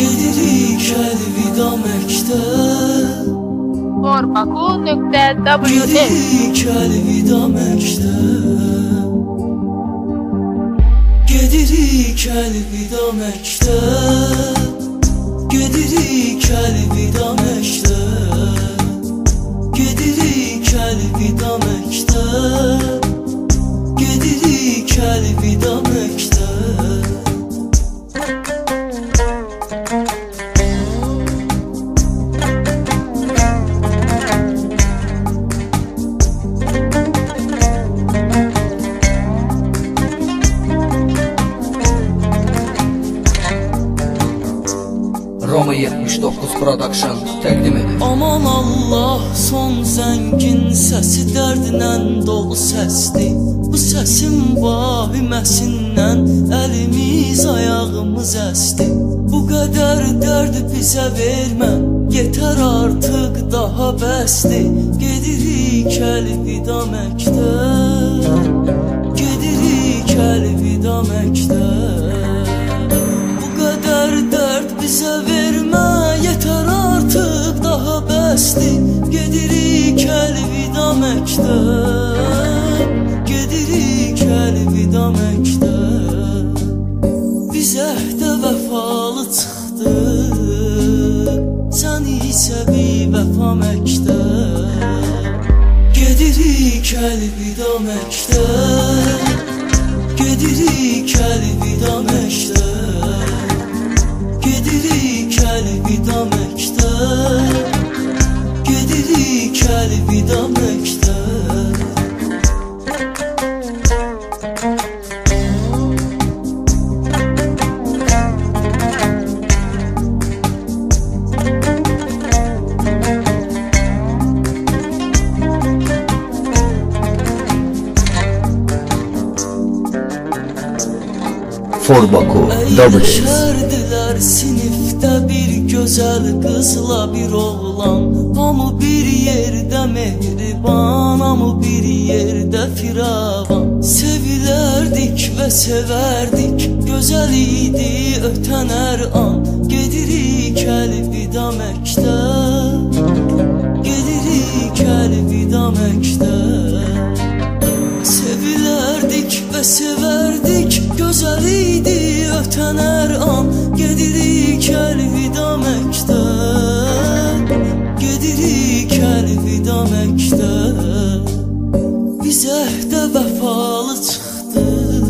Gedirik əlvida məktəb, forbaku.wd. gedirik əlvida məktəb, gedirik əlvida məktəb, gedirik əlvida məktəb, gedirik əlvida məktəb, gedirik əlvida məktəb. Roma 79 Production təqdim edir. Aman Allah, son zəngin səsi dərdlə dolu səsdir. Bu səsin vahiməsindən əlimiz, ayağımız əsdi. Bu qədər dərd bizə vermə, yetər artıq daha bəsdir. Gedirik əlvida məktəb, gedirik əlvida məktəb. Bu qədər dərd bizə vermə, yetər artıq daha bəsdir. Gedirik əlvida məktəb, gedirik əlvida məktəb. Biz əhdə vəfalı çıxdıq, sən isə bivəfa məktəb. Gedirik əlvida məktəb, gedirik əlvida məktəb, gedirik əlvida məktəb, gedirik əlvida məktəb. Forbaku Əyləşərdilər sinifdə bir gözəl qızla bir oğlan. Hamı bir yerdə mehriban, hamı bir yerdə firavan. Sevilərdik və sevərdik, gözəl idi ötən hər an. Gedirik əlvida məktəb, gedirik əlvida məktəb. Sevilərdik və sevərdik, gözəl idi ötən hər an. Gedirik əlvida məktəb, gedirik əlvida məktəb. Biz əhdə vəfalı çıxdıq,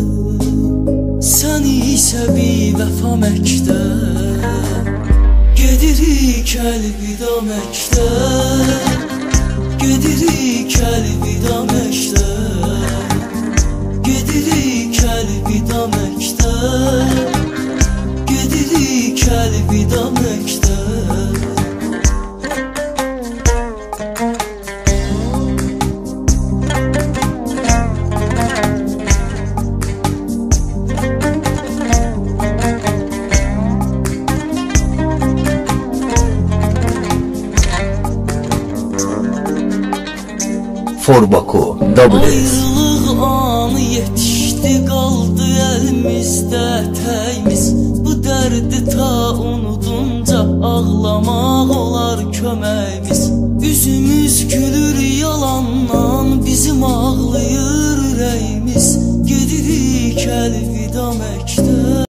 sən isə bivəfa məktəb. Gedirik əlvida məktəb, gedirik əlvida məktəb, gedirik əlvida məktəb, gedirik əlvida məktəb. Forbaku Ayrılıq anı yetişdi, qaldı əlimizdə təyimiz. Bu dərdi ta unudunca ağlamaq olar köməyimiz. Üzümüz gülür yalandan, bizim ağlayır ürəyimiz. Gedirik əlvida məktəb,